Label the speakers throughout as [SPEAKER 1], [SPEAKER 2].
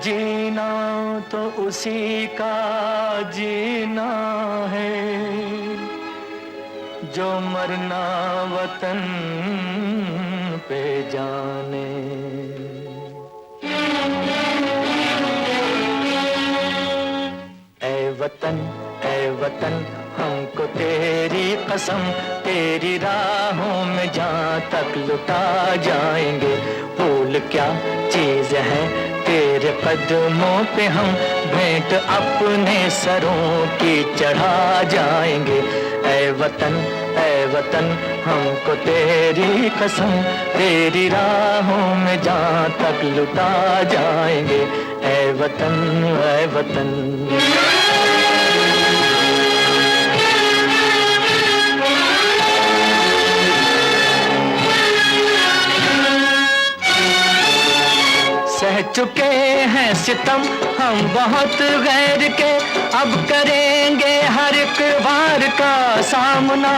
[SPEAKER 1] जीना तो उसी का जीना है जो मरना वतन पे जाने। ऐ वतन हमको तेरी कसम, तेरी राहों में जहाँ तक लुटा जाएंगे। भूल क्या चीज है तेरे कदमों पे हम भेंट अपने सरों की चढ़ा जाएंगे। ऐ वतन हमको तेरी कसम, तेरी राहों में जहाँ तक लुटा जाएंगे। ऐ वतन सह चुके हैं सितम हम बहुत गैर के, अब करेंगे हर एक वार का सामना।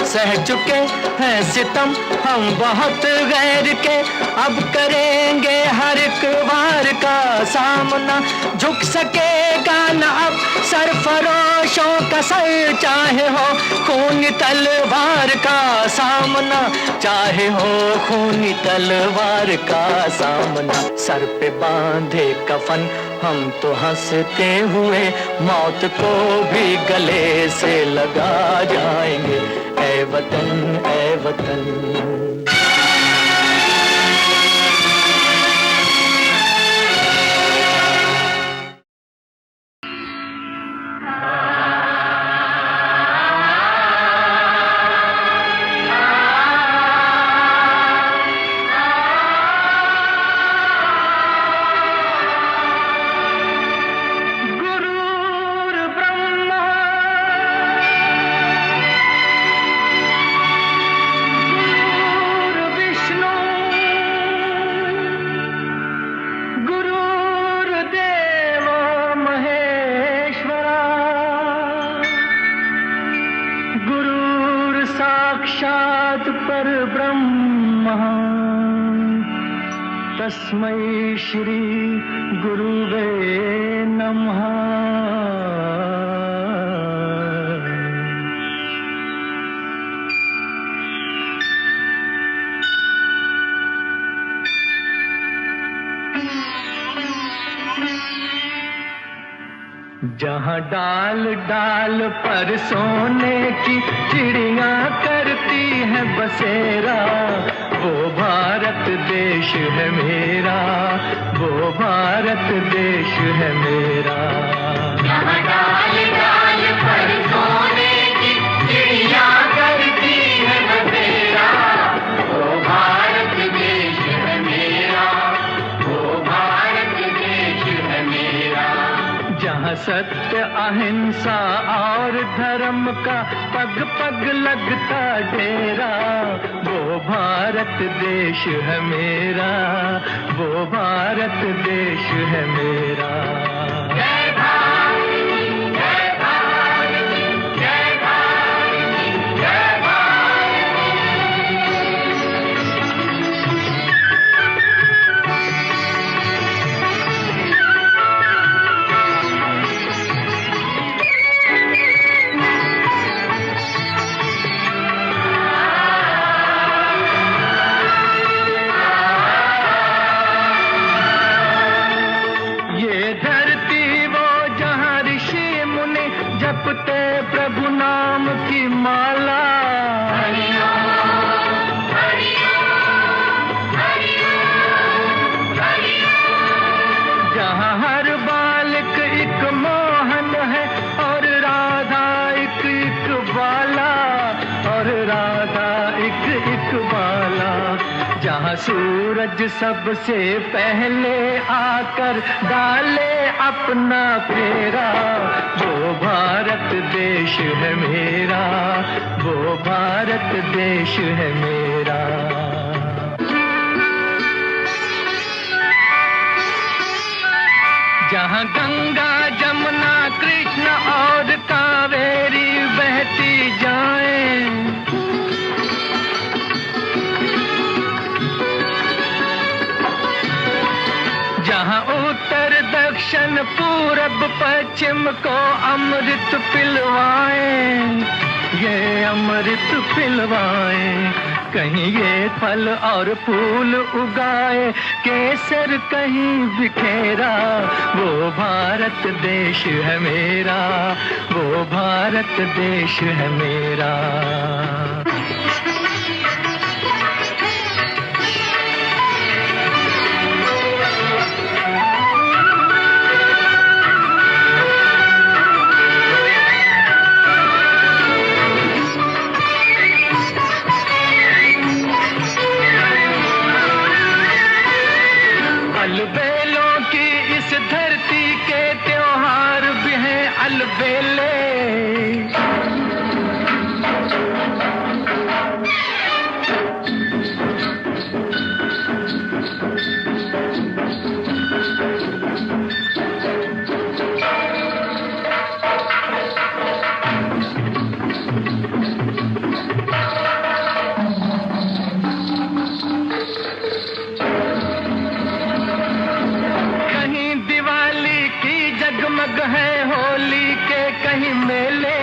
[SPEAKER 1] सह चुके हैं सितम हम बहुत गैर के, अब करेंगे हर एक वार का सामना। झुक सकेगा न अब सरफरोशों का सर, चाहे हो खूनी तलवार का सामना, चाहे हो खूनी तलवार का सामना। सर पे बांधे कफन हम तो हंसते हुए मौत को भी गले से लगा जाएंगे। ऐ वतन साक्षात् परब्रह्म तस्मै श्री गुरुवे नमः। जहाँ डाल डाल पर सोने की चिड़िया करती है बसेरा, वो भारत देश है मेरा, वो भारत देश है मेरा।
[SPEAKER 2] जहाँ डाल डाल पर सोने की चिड़िया करती है बसेरा, वो भारत देश है मेरा, वो भारत देश है मेरा।
[SPEAKER 1] जहाँ सत्य अहिंसा और धर्म का पग पग लगता डेरा, वो भारत देश है मेरा, वो भारत देश है मेरा।
[SPEAKER 2] जय भारती, जय भारती, जय भारती, जय
[SPEAKER 1] जपते प्रभु नाम की माला, जहाँ हर बालक एक मोहन है और राधा एक एक बाला, और राधा एक बाला। जहाँ सूरज सबसे पहले आकर डाले अपना फेरा, वो भारत देश है मेरा, वो भारत देश है मेरा। जहाँ गंगा जमुना कृष्ण और कावेरी बहती जाएं, क्षण पूरब पश्चिम को अमृत पिलवाएं, ये अमृत पिलवाएं। कहीं ये फल और फूल उगाए, केसर कहीं बिखेरा, वो भारत देश है मेरा, वो भारत देश है मेरा। अलबेलों की इस धरती के त्योहार भी हैं अलबेले। जगमग है होली के कहीं मेले,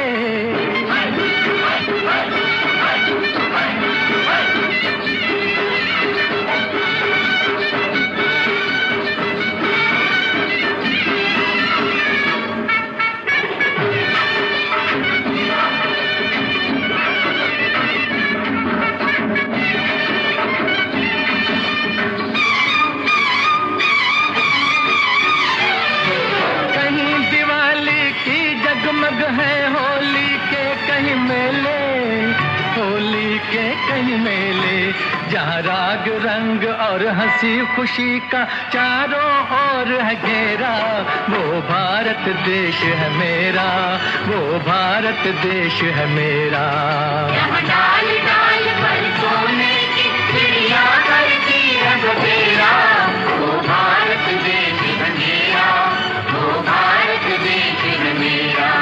[SPEAKER 1] जगमग है होली के कहीं मेले, होली के कहीं मेले। जहाँ राग रंग और हंसी खुशी का चारों ओर है घेरा, वो भारत देश है मेरा, वो भारत देश है मेरा।
[SPEAKER 2] यहाँ डाल डाल पर सोने की चिड़िया करती है बसेरा, वो भारत देश है मेरा, वो भारत देश है मेरा।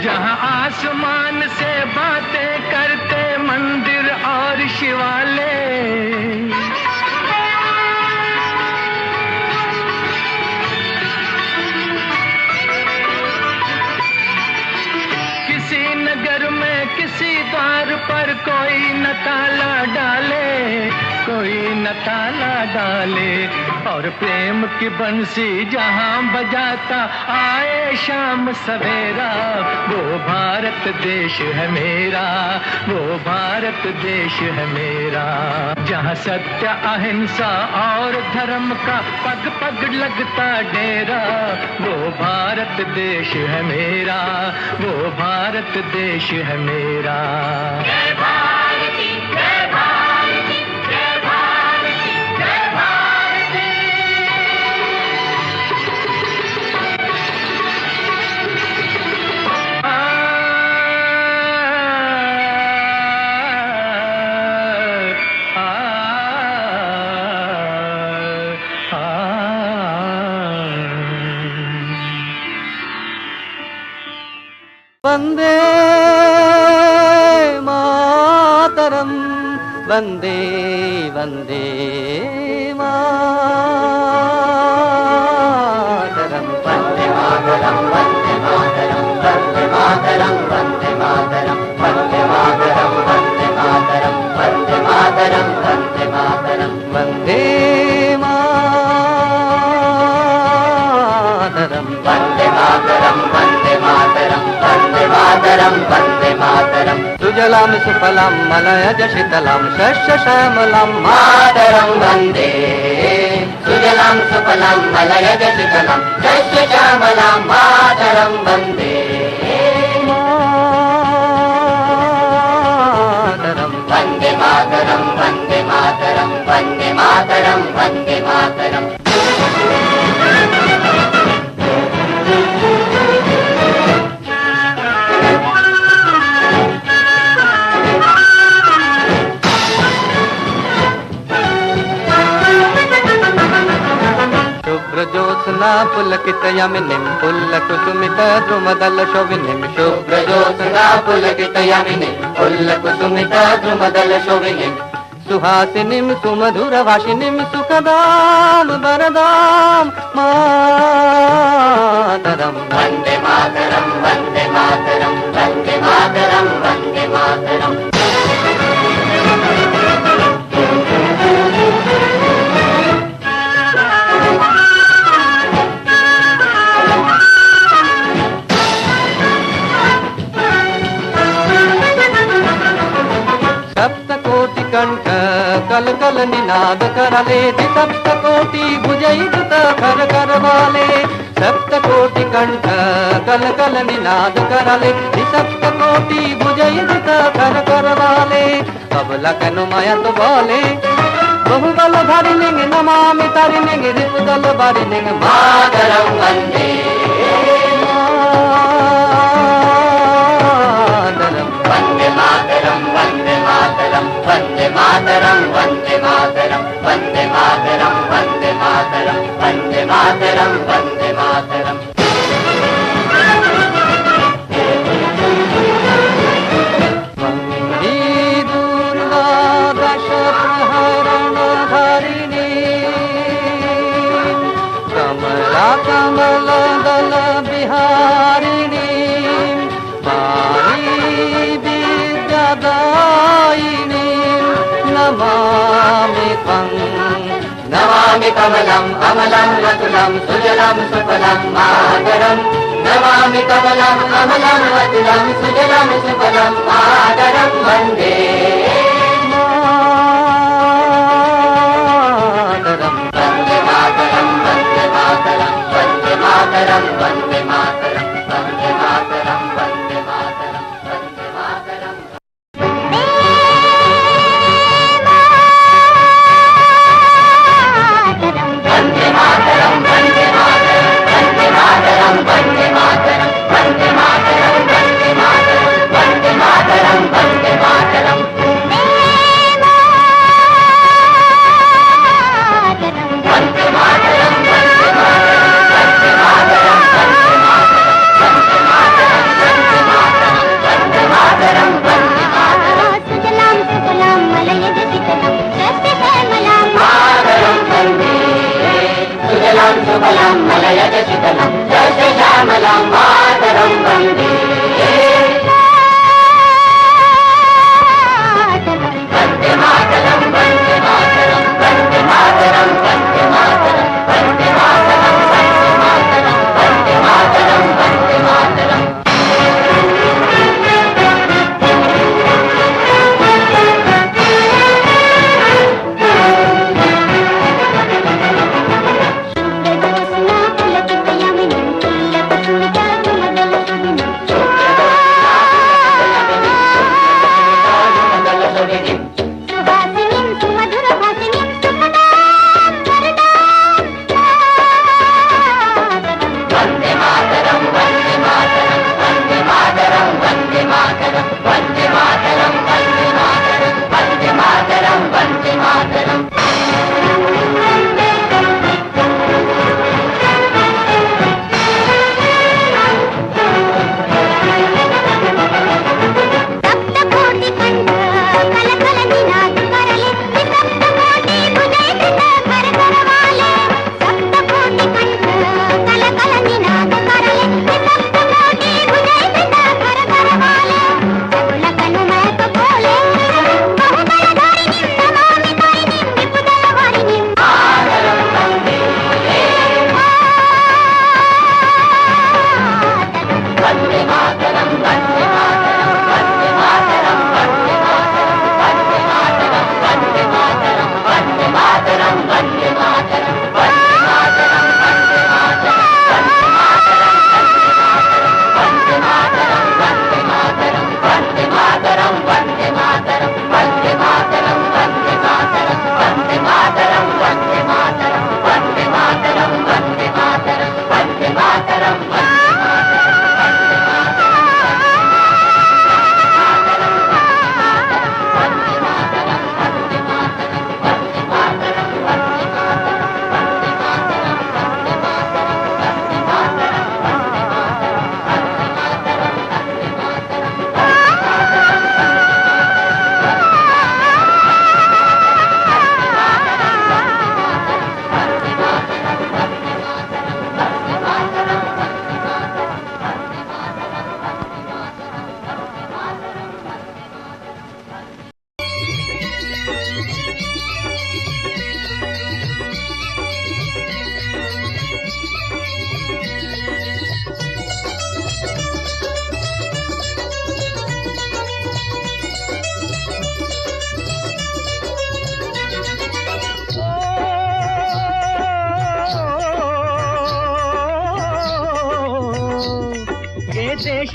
[SPEAKER 1] जहाँ आसमान से बातें करते मंदिर और शिवालय, किसी नगर में किसी द्वार पर कोई न ताला डाले, कोई न ताला डाले। और प्रेम की बंसी जहाँ बजाता आए शाम सवेरा, वो भारत देश है मेरा, वो भारत देश है मेरा। जहाँ सत्य अहिंसा और धर्म का पग पग लगता डेरा, वो भारत देश है मेरा, वो भारत देश है मेरा।
[SPEAKER 2] जय भारती, जय भारती, जय भारती, जय भारती।
[SPEAKER 3] वंदे मातरम, वंदे वंदे मातरम, वंदे मातरम, वंदे मातरम, वंदे मातरम, वंदे मातरम, वंदे मातरम, वंदे मातरम, वंदे मातरम, वंदे मातरम, वंदे मातरम, वंदे मातरम, वंदे मातरम, वंदे मातरम, वंदे मातरम। सुजलां सुफलां मलयज शीतलां शस्य श्यामलां मातरं वन्दे। सुजलां सुफलां मलयज शीतलां शस्य श्यामलां मातरं वन्दे। मातरं वन्दे मातरं, वन्दे मातरं, वन्दे मातरं, वन्दे मातरम्। ज्योत्स्ना पुलकितयामिनीं पुल्लकुसुमितद्रुमदलशोभिनीं शुभ्रज्योत्स्ना पुलकितयामिनीं पुल्लकुसुमितद्रुमदलशोभिनीं सुहासिनीं सुमधुरभाषिणीं सुखदां वरदां मातरम् वन्दे मातरम् वन्दे मातरम् वन्दे मातरम् वन्दे मातरम् सप्तकोटिकण्ठ कलकल निनाद करले सप्तकोटि भुजयुक्त कर करवाले सप्तकोटिकण्ठ कलकल निनाद करले सप्तकोटि भुजयुक्त कर करवाले कबला कनु माया तो बोले बहुबल धारिणिं नमामि तारिणिं रिपुदल बारिणिं मातरं वन्दे मातरं वन्दे मातरं वन्दे मातरं वन्दे मातरं वन्दे मातरं वन्दे मातरं वन्दे मातरं वन्दे मातरं वन्दे दुर्गा दश प्रहरणधारिणी कमला कमलदल बिहारिणी नमामि कमलम् अमलं वतुलं सुजलं सुफलं मातरम् नमामि कमलम् अमलं वतुलं सुजलं सुफलं मातरं वन्दे मातरम् वन्दे मातरं वन्दे मातरं वन्दे मातरं वन्दे मातरं वन्दे मातरं वन्दे मातरं वन्दे मातरं वन्दे मातरं वन्दे मातरं वन्दे मातरं वन्दे मातरं वन्दे मातरं वन्दे मातरं वन्दे मातरं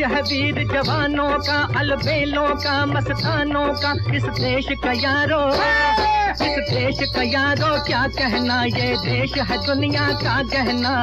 [SPEAKER 1] है वीर जवानों का, अलबेलों का, मस्तानों का, इस देश का यारो, इस देश का यारो क्या कहना, ये देश है दुनिया का गहना।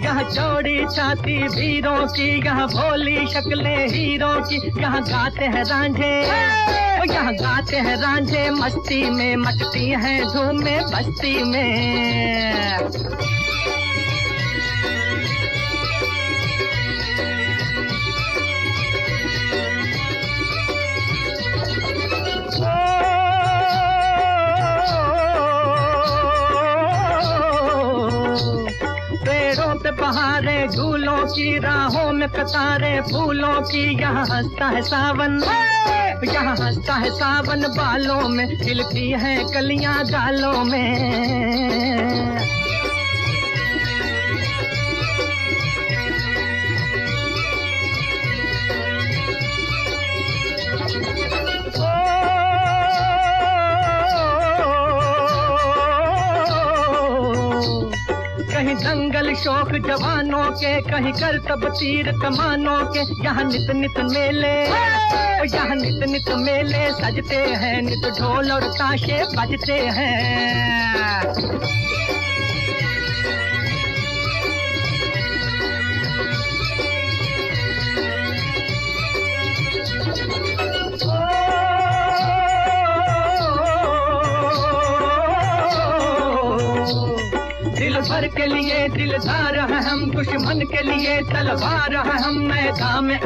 [SPEAKER 1] यहाँ चौड़ी छाती वीरों की, यहाँ भोली शक्लें हीरों की, यहाँ गाते हैं रांझे, यहाँ गाते हैं रांझे, मस्ती में मचती हैं धूमें बस्ती में। बहारे झूलों की, राहों में कतारे फूलों की, यहाँ हंसता है सावन, यहाँ हंसता है सावन, बालों में खिलती हैं कलियां गालों में। कहीं दंगल शौक जवानों के, कहीं करतब तीर कमानों के, यहाँ नित नित मेले, यहाँ नित नित मेले सजते हैं, नित ढोल और ताशे बजते हैं। दिल भर के लिए दिलदार है हम, दुश्मन के लिए तलवार है हम, मैदान में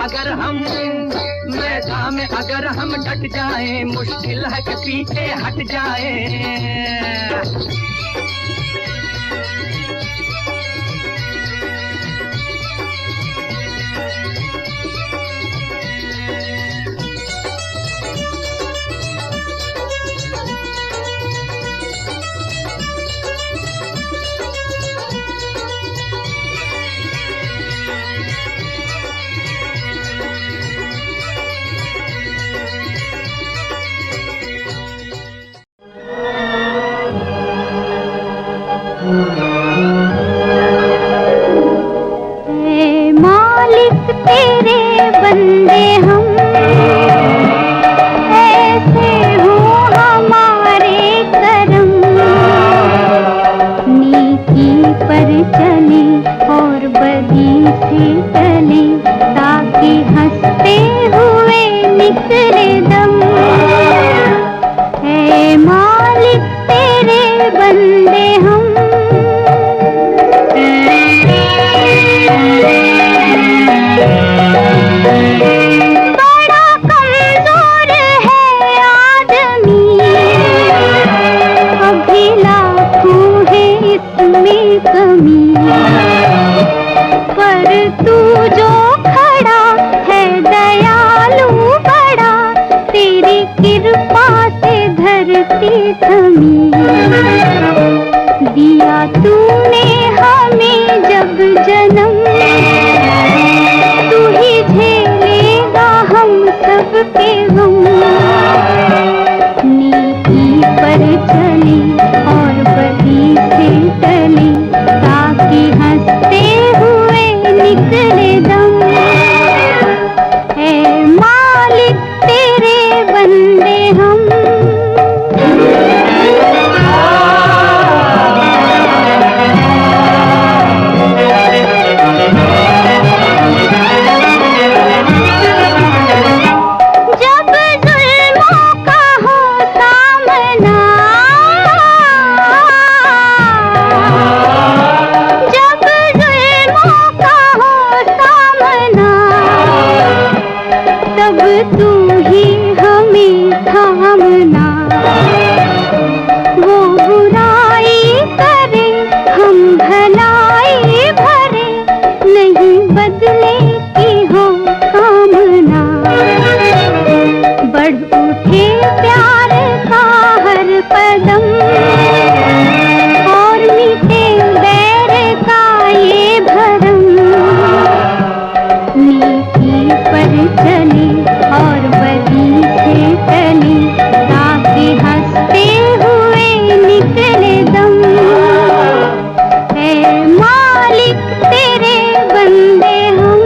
[SPEAKER 1] अगर हम डट जाएं, मुश्किल है कि पीछे हट जाएं।
[SPEAKER 4] तेरे बंदे हम, ऐसे हो हमारे करम, नीति पर चले और बदी से टले, ताकि हंसते हुए निकले दम। है मालिक तेरे बंदे हम, बड़ा कमजोर है आदमी, अभी लाखों है इसमें कमी, पर तू जो खड़ा है दयालु बड़ा, तेरी कृपा से धरती थमी। दिया तूने हमें जब जन्म, तू ही झेलेगा हम सबके गम। नीति पर चले और बदी से टले, ताकि हंसते हुए निकले दम। है मालिक तेरे बंदे हम, तू ही हमें थामना। वो बुराई करे हम भलाई भरे, नहीं बदले की हो कामना। बढ़ उठे प्यार का हर कदम, और मिटे बैर का ये भरम। धरती पर चले और बदी से टले, ताकि हंसते हुए निकले दम। है मालिक तेरे बंदे हम।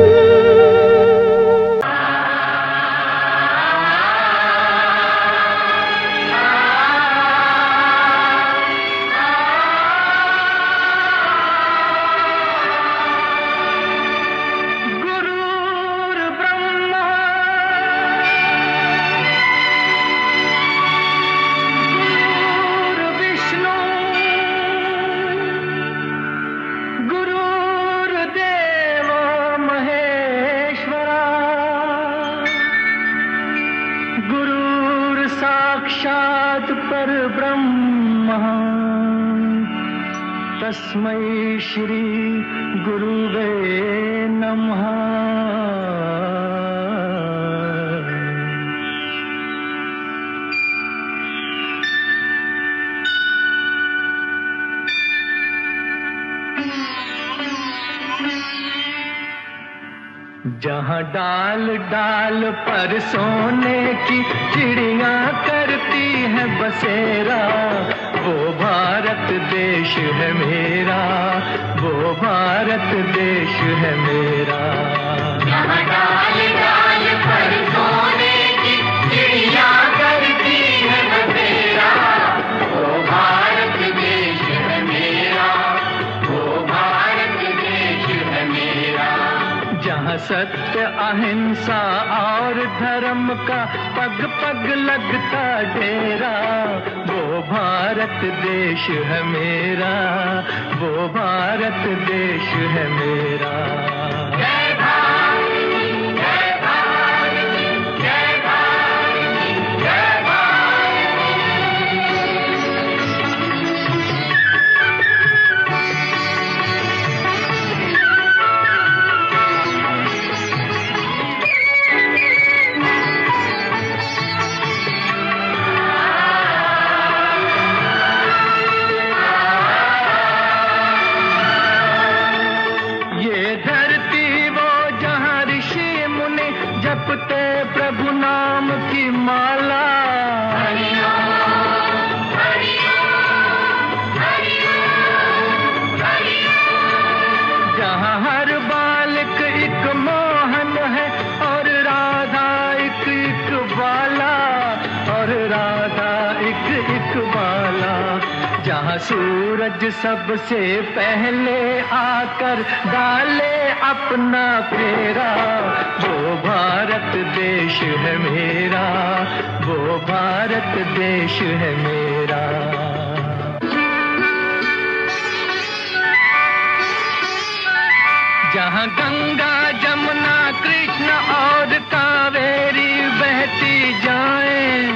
[SPEAKER 1] साक्षात् परब्रह्म तस्मै श्री गुरुवे नमः। जहाँ डाल डाल पर सोने की चिड़िया करती है बसेरा, वो भारत देश है मेरा, वो भारत देश है मेरा।
[SPEAKER 2] जहाँ डाल डाल पर सोने की चिड़िया करती है बसेरा, वो भारत देश है मेरा, वो भारत देश है मेरा।
[SPEAKER 1] जहाँ सत्य अहिंसा और धर्म का पग पग लगता डेरा, वो भारत देश है मेरा, वो भारत देश है मेरा।
[SPEAKER 2] जय भारत, जय भारत, जय भारत, जय भारत।
[SPEAKER 1] जपते प्रभु नाम की माला,
[SPEAKER 2] हरि ओम, हरि ओम, हरि ओम, हरि ओम।
[SPEAKER 1] जहाँ हर बालक एक मोहन है और राधा एक बाला, और राधा एक बाला। जहाँ सूरज सबसे पहले आकर डाले अपना फेरा, वो भारत देश है मेरा, वो भारत देश है मेरा। जहाँ गंगा जमुना कृष्ण और कावेरी बहती जाएं,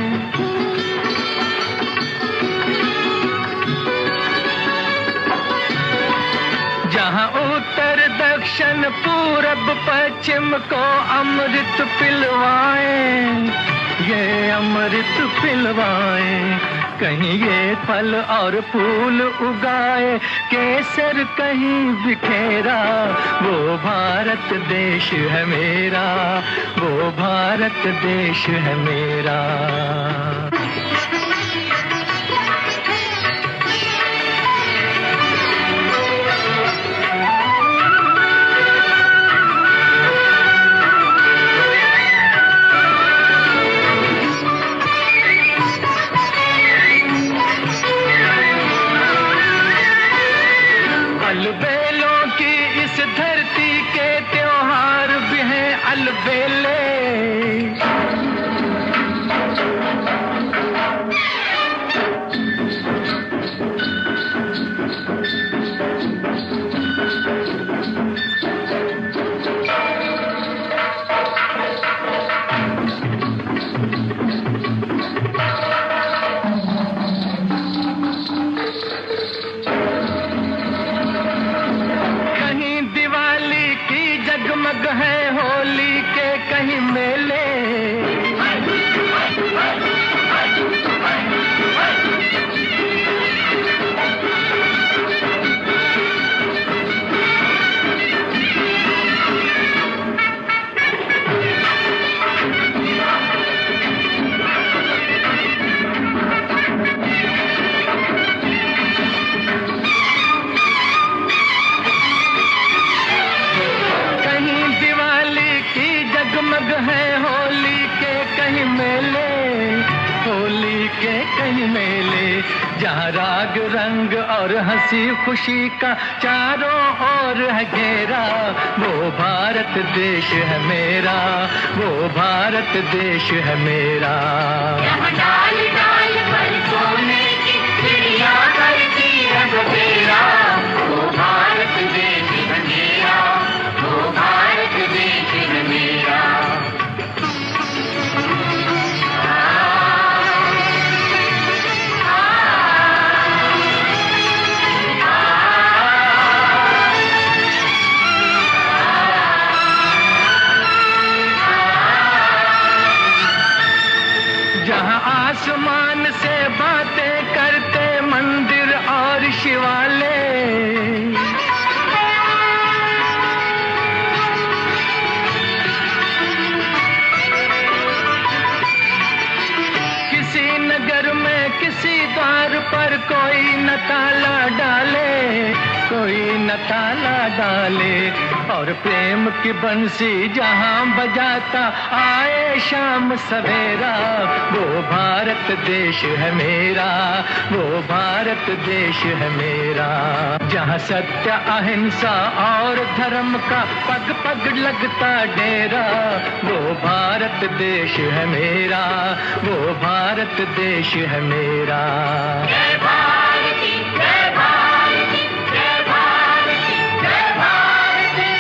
[SPEAKER 1] जहाँ उत्तर दक्षिण पूरब पश्चिम को अमृत पिलवाएं, ये अमृत पिलवाएं। कहीं ये फल और फूल उगाए, केसर कहीं बिखेरा, वो भारत देश है मेरा, वो भारत देश है मेरा। अलबेलों की इस धरती के त्योहार भी हैं अलबेले। जगमग है होली के कहीं जगमग है होली के कहीं मेले, होली के कहीं मेले, जहाँ राग रंग और हंसी खुशी का चारों ओर है घेरा। वो भारत देश है मेरा, वो भारत देश है मेरा।
[SPEAKER 2] यहाँ डाल डाल पर सोने की चिड़िया करती रंग तेरा। वो भारत देश है मेरा, वो भारत देश है मेरा।
[SPEAKER 1] जहाँ आसमान से बातें करते मंदिर और शिवालय, किसी नगर में किसी द्वार पर कोई न ताला डाले, कोई न ताला डाले, और प्रेम की बंसी जहाँ बजाता आए शाम सवेरा। वो भारत देश है मेरा, वो भारत देश है मेरा। जहाँ सत्य अहिंसा और धर्म का पग पग लगता डेरा। वो भारत देश है मेरा, वो भारत देश है मेरा।
[SPEAKER 2] जय भारती, जय भारती, जय भारती, जय भारती।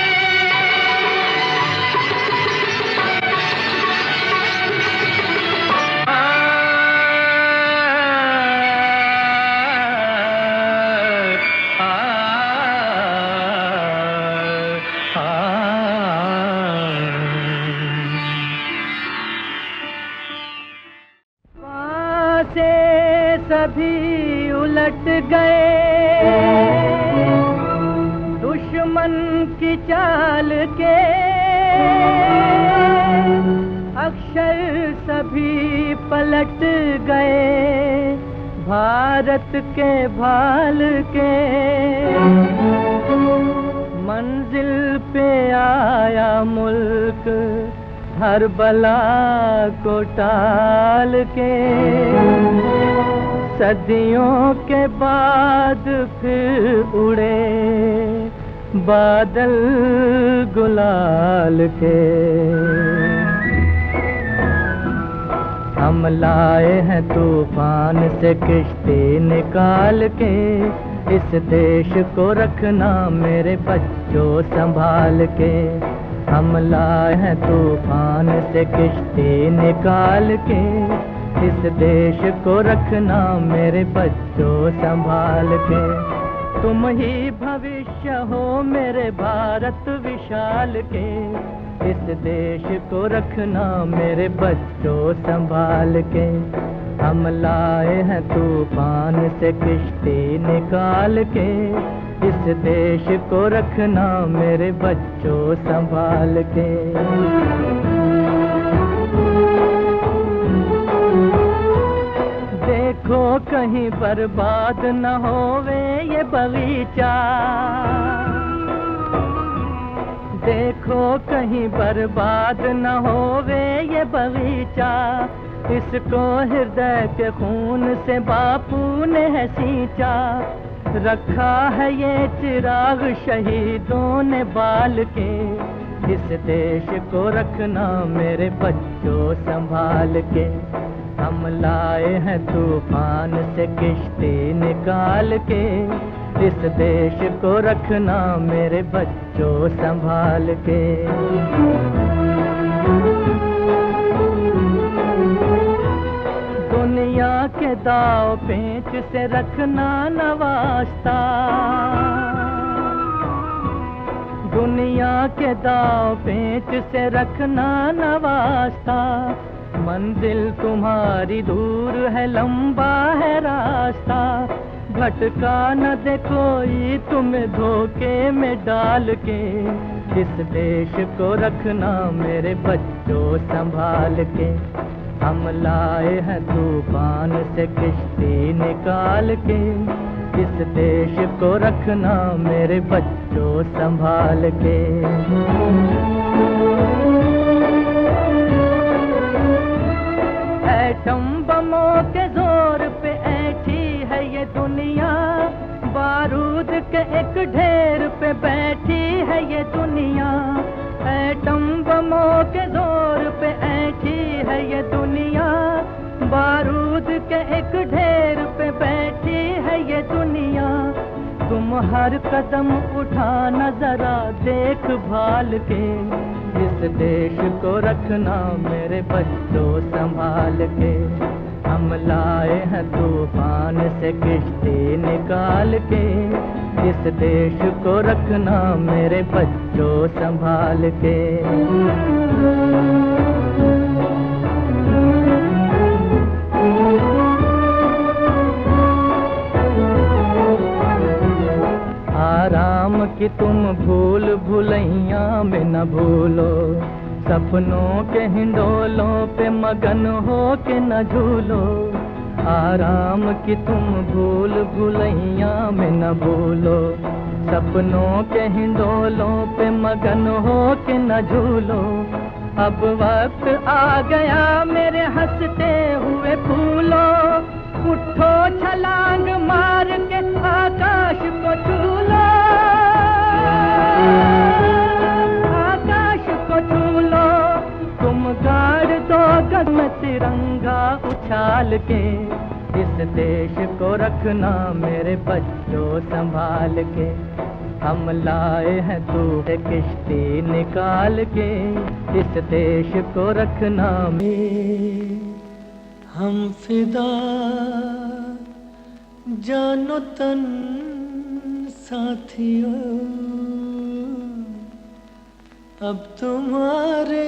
[SPEAKER 1] से सभी उलट गए दुश्मन की चाल के, अक्षर सभी पलट गए भारत के भाल के। मंजिल पे आया मुल्क हर बला को टाल के, सदियों के बाद फिर उड़े बादल गुलाल के। हम लाए हैं तूफान से किश्ती निकाल के, इस देश को रखना मेरे बच्चों संभाल के। हम लाए हैं तूफान से किश्ती निकाल के, इस देश को रखना मेरे बच्चों संभाल के। तुम ही भविष्य हो मेरे भारत विशाल के, इस देश को रखना मेरे बच्चों संभाल के। हम लाए हैं तूफान से किश्ती निकाल के, इस देश को रखना मेरे बच्चों संभाल के। देखो कहीं बर्बाद न होवे ये बगीचा, देखो कहीं बर्बाद न होवे ये बगीचा। इसको हृदय के खून से बापू ने है सींचा, रखा है ये चिराग शहीदों ने बाल के। इस देश को रखना मेरे बच्चों संभाल के। हम लाए हैं तूफान से किश्ती निकाल के, इस देश को रखना मेरे बच्चों संभाल के। दुनिया के दाव पेंच से रखना न वास्ता, दुनिया के दाव पेंच से रखना न वास्ता। मंजिल तुम्हारी दूर है, लंबा है रास्ता। भटका न दे कोई तुम्हें धोखे में डाल के, इस देश को रखना मेरे बच्चों संभाल के। हम लाए हैं तूफान से किश्ती निकाल के, इस देश को रखना मेरे बच्चों संभाल के। के एक ढेर पे बैठी है ये दुनिया, एटम बमों के जोर पे ऐठी है ये दुनिया, बारूद के एक ढेर पे बैठी है ये दुनिया। तुम हर कदम उठाना जरा देख भाल के, इस देश को रखना मेरे बच्चों संभाल के। हम लाए हैं तूफान से किश्ती निकाल के, इस देश को रखना मेरे बच्चों संभाल के। आराम की तुम भूल भुलैया में न भूलो, सपनों के हिंडोलों पे मगन हो के न झूलो। आराम की तुम भूल भुलैया में न भूलो, सपनों के हिंडोलों पे मगन हो के न झूलो। अब वक्त आ गया मेरे हंसते हुए फूलो, उठो छलांग मार के आकाश को छू लो, आकाश को छू लो। तुम गाड़ दो गगन में तिरंगा उछाल के, इस देश को रखना मेरे बच्चों संभाल के। हम लाए हैं दूर किश्ती निकाल के, इस देश को रखना में। हम फिदा जानो तन साथियों, अब तुम्हारे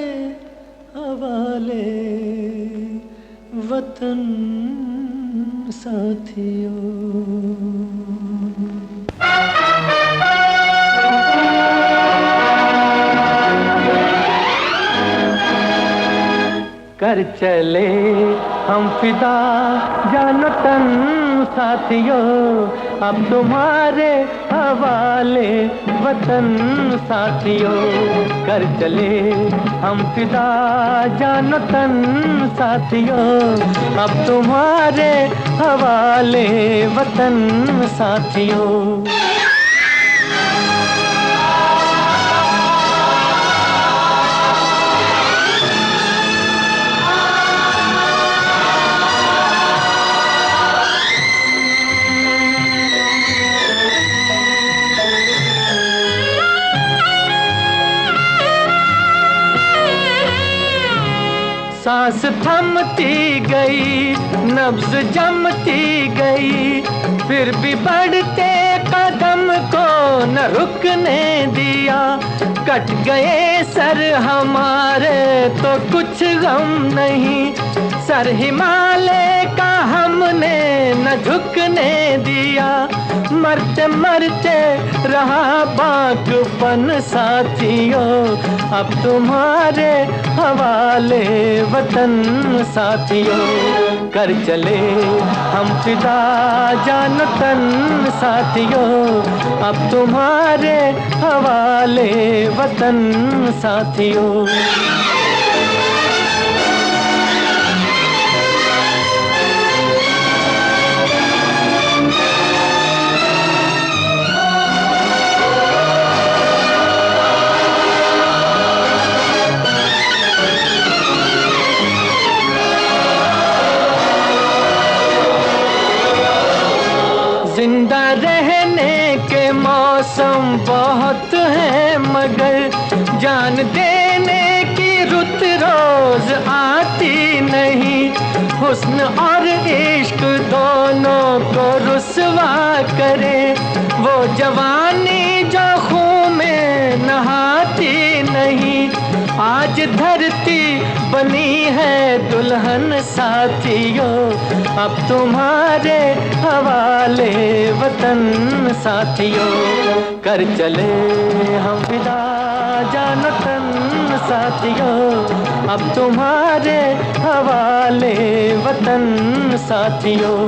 [SPEAKER 1] हवाले वतन साथियों। कर चले हम फिदा जानो तन साथियों, अब तुम्हारे हवाले वतन साथियों। कर चले हम फिदा जानो तन साथियों, अब तुम्हारे हवाले वतन साथियों। सांस थमती गई, नब्ज जमती गई, फिर भी बढ़ते कदम को न रुकने दिया। कट गए सर हमारे तो कुछ गम नहीं, सर हिमालय का हमने न झुकने दिया। मरते मरते रहा बागपन साथियों, अब तुम्हारे हवाले वतन साथियों। कर चले हम फिदा जानो तन साथियों, अब तुम्हारे हवाले वतन साथियों। जिंदा रहने के मौसम बहुत हैं, मगर जान देने की रुत रोज आती नहीं। हुस्न और इश्क दोनों को रुसवा करे, वो जवानी जो खून में नहाती नहीं। आज धरती बनी है दुल्हन साथियों, अब तुम्हारे हवाले वतन साथियों। कर चले हम फिदा जानो तन साथियों, अब तुम्हारे हवाले वतन साथियों।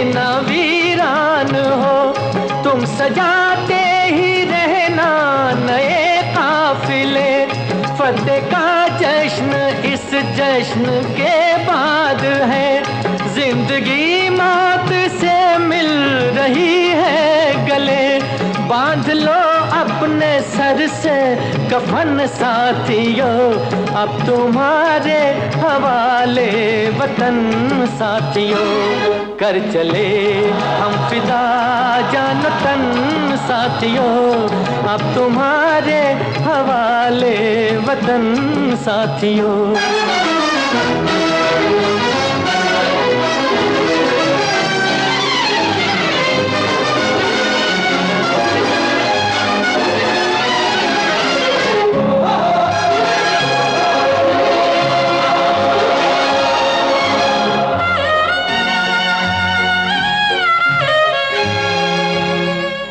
[SPEAKER 1] न वीरान हो। तुम सजाते ही रहना नए काफिले, फतेह का जश्न इस जश्न के बाद है। जिंदगी मौत से मिल रही है गले, बांध लो अपने सर से कफन साथियों, अब तुम्हारे हवाले वतन साथियों। कर चले हम फिदा जान तन साथियों, अब तुम्हारे हवाले वतन साथियों।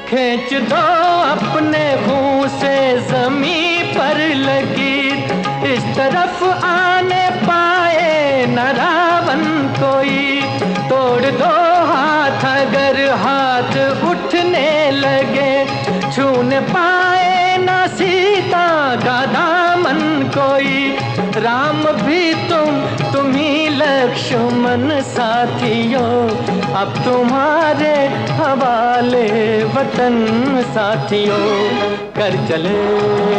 [SPEAKER 1] खींच दो अपने मुंह से जमीन पर लगी, इस तरफ आने पाए न रावण कोई। तोड़ दो हाथ अगर हाथ उठने लगे, छूने पाए न सीता का दामन कोई। राम भी तुम ही लक्ष्मण साथियों, अब तुम्हारे हवाले वतन साथियों। कर चले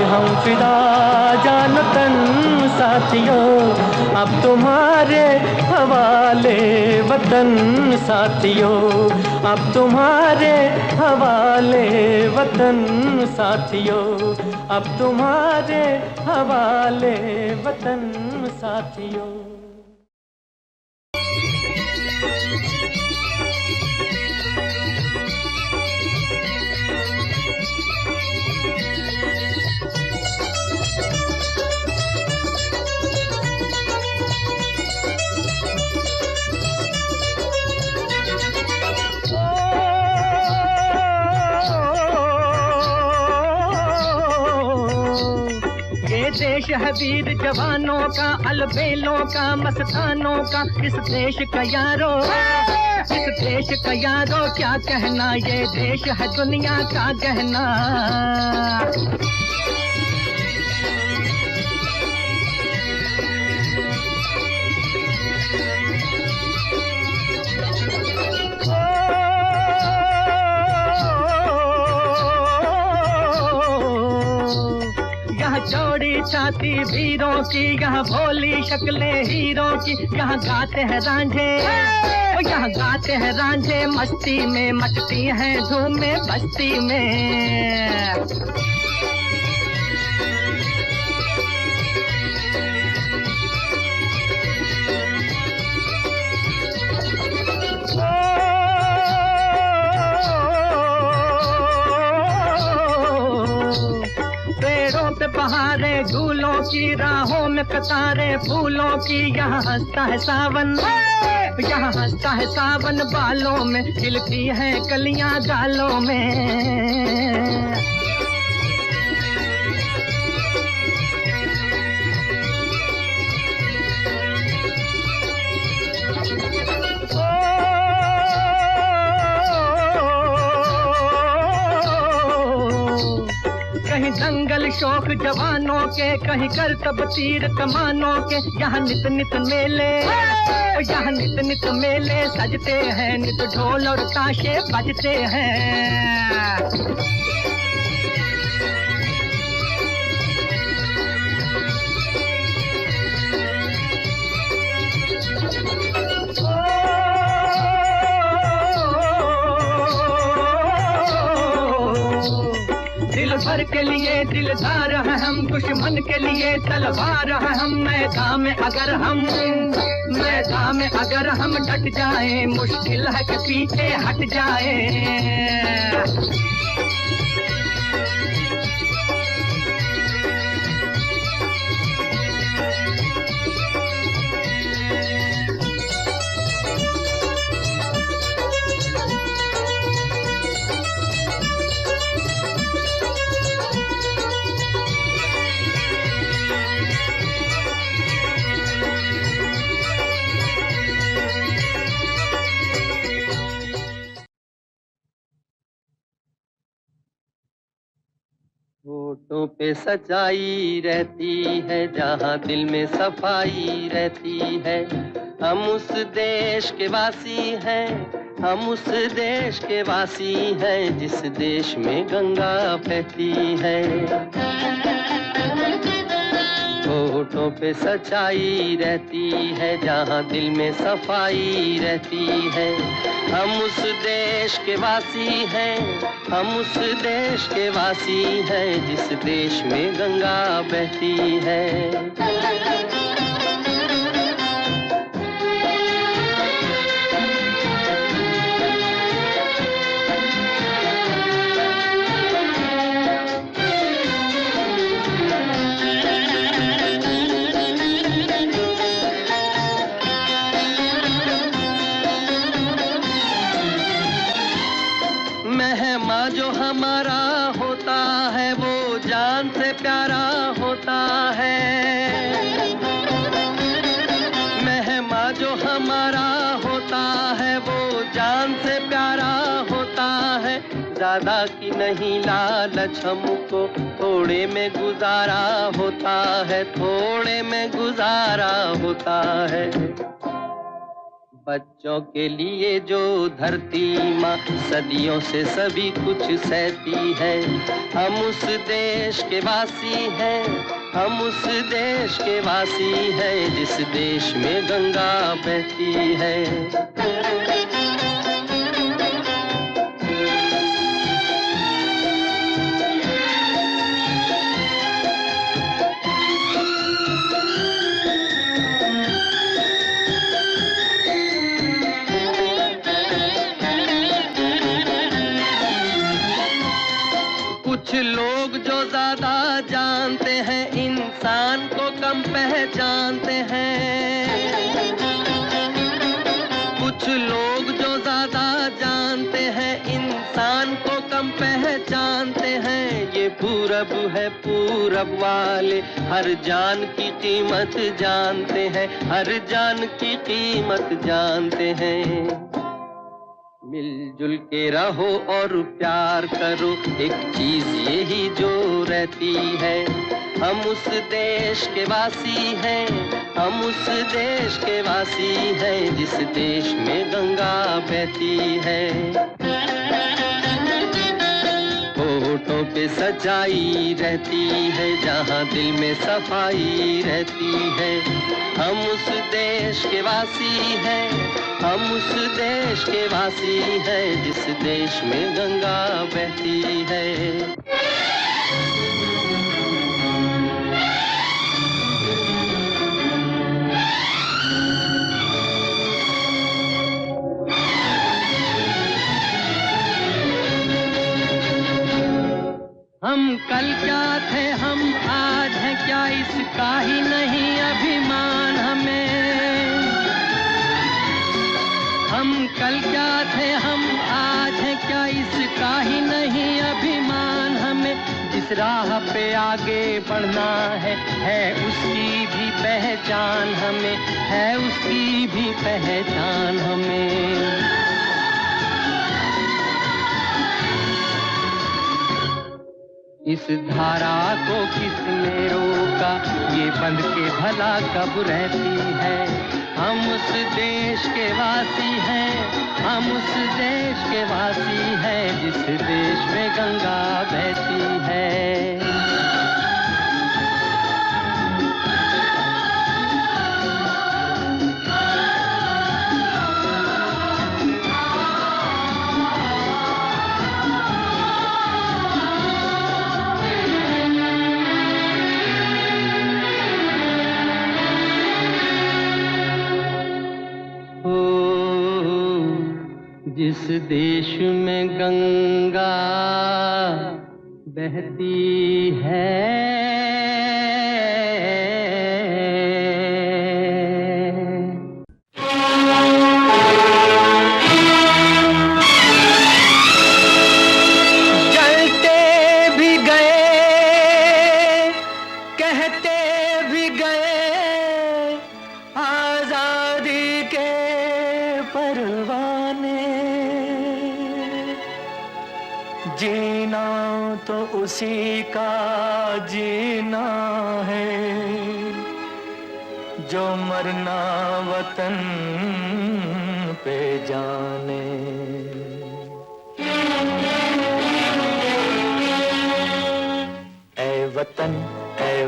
[SPEAKER 1] हम फिदा जान तन साथियों, अब तुम्हारे हवाले वतन साथियों, अब तुम्हारे हवाले वतन साथियों, अब तुम्हारे हवाले वतन साथियों। देश है वीर जवानों का, अलबेलों का, मस्तानों का। इस देश का यारो, इस देश का यारो क्या कहना, ये देश है दुनिया का गहना। चौड़ी छाती वीरों की, यहाँ भोली शक्लें हीरों की। यहाँ गाते हैं रांझे, यहाँ गाते हैं रांझे, मस्ती में मचती हैं धूमें बस्ती में। बहारे झूलों की, राहों में कतारे फूलों की। यहाँ हंसता है सावन, यहाँ हंसता है सावन, बालों में खिलती है कलियां गालों में। कहीं दंगल शौक जवानों के, कहीं करतब तीर कमानों के। यहाँ नित नित मेले, यहाँ नित नित मेले सजते हैं, नित ढोल और ताशे बजते हैं। दिल भर के लिए दिलदार है हम, दुश्मन के लिए तलवार है हम। मैदान में अगर हम डट जाए, मुश्किल है कि पीछे हट जाए।
[SPEAKER 5] होठों पे सच्चाई रहती है, जहाँ दिल में सफाई रहती है। हम उस देश के वासी हैं, हम उस देश के वासी हैं, जिस देश में गंगा बहती है। होठों पे सच्चाई रहती है, जहाँ दिल में सफाई रहती है। हम उस देश के वासी हैं, हम उस देश के वासी हैं, जिस देश में गंगा बहती है। मेहमा जो हमारा होता है, वो जान से प्यारा होता है। मेहमा जो हमारा होता है, वो जान से प्यारा होता है। ज्यादा की नहीं लालच हमको, थोड़े में गुजारा होता है, थोड़े में गुजारा होता है। बच्चों के लिए जो धरती माँ सदियों से सभी कुछ सहती है। हम उस देश के वासी हैं, हम उस देश के वासी हैं, जिस देश में गंगा बहती है। कुछ लोग जो ज्यादा जानते हैं, इंसान को कम पहचानते हैं। कुछ लोग जो ज्यादा जानते हैं, इंसान को कम पहचानते हैं। ये पूरब है, पूरब वाले हर जान की कीमत जानते हैं, हर जान की कीमत जानते हैं। मिलजुल के रहो और प्यार करो, एक चीज यही जो रहती है। हम उस देश के वासी हैं, हम उस देश के वासी हैं, जिस देश में गंगा बहती है। होठों पे सच्चाई रहती है, जहाँ दिल में सफाई रहती है। हम उस देश के वासी हैं, हम उस देश के वासी हैं, जिस देश में गंगा बहती है। हम कल क्या थे, हम आज हैं क्या, इसका ही नहीं अभिमान हमें। हम कल क्या थे, हम आज हैं क्या, इसका ही नहीं अभिमान हमें। जिस राह पे आगे बढ़ना है उसकी भी पहचान हमें, है उसकी भी पहचान हमें। इस धारा को किसने रोका, ये बंद के भला कब रहती है। हम उस देश के वासी हैं, हम उस देश के वासी हैं, जिस देश में गंगा बहती है। जिस देश में गंगा बहती है,
[SPEAKER 1] जलते भी गए, कहते भी गए, आजादी के परवाने। जीना तो उसी का जीना है जो मरना वतन पे जाने। ऐ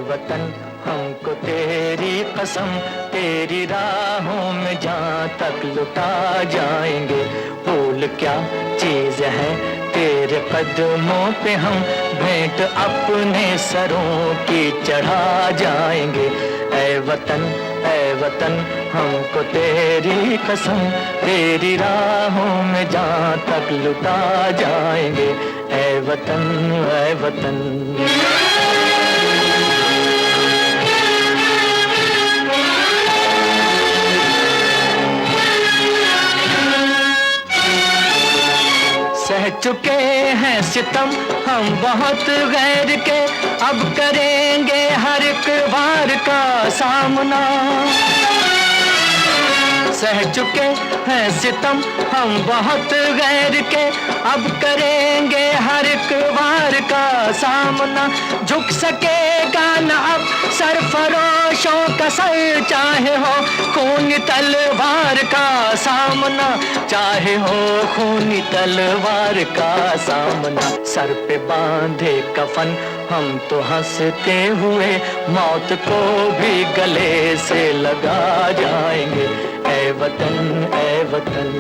[SPEAKER 1] वतन हमको तेरी कसम, तेरी राहों में जहाँ तक लुटा जाएंगे। फूल क्या चीज है तेरे कदमों पे हम भेंट अपने सरों की चढ़ा जाएंगे। ऐ वतन हमको तेरी कसम, तेरी राहों में जहाँ तक लुटा जाएंगे। ऐ वतन सह चुके हैं सितम हम बहुत गैर के, अब करेंगे हर एक वार का सामना। सह चुके हैं सितम हम बहुत गैर के, अब करेंगे हर एक वार का सामना। झुक सकेगा न अब सरफरोशों का सर, चाहे हो खूनी तलवार का सामना, चाहे हो खूनी तलवार का सामना। सर पे बांधे कफन हम तो हंसते हुए मौत को भी गले से लगा जाएंगे। ऐ वतन ऐ वतन।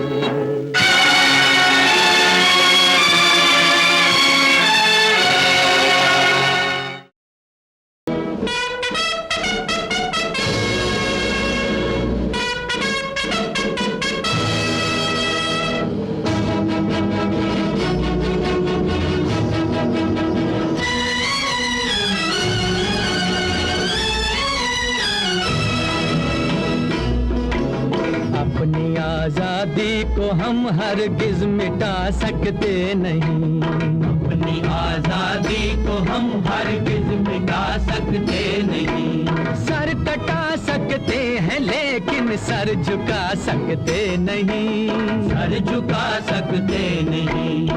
[SPEAKER 1] अपनी आजादी को हम हरगिज मिटा सकते नहीं, अपनी आजादी को हम हरगिज मिटा सकते नहीं। सर कटा सकते हैं लेकिन सर झुका सकते नहीं, सर झुका सकते नहीं।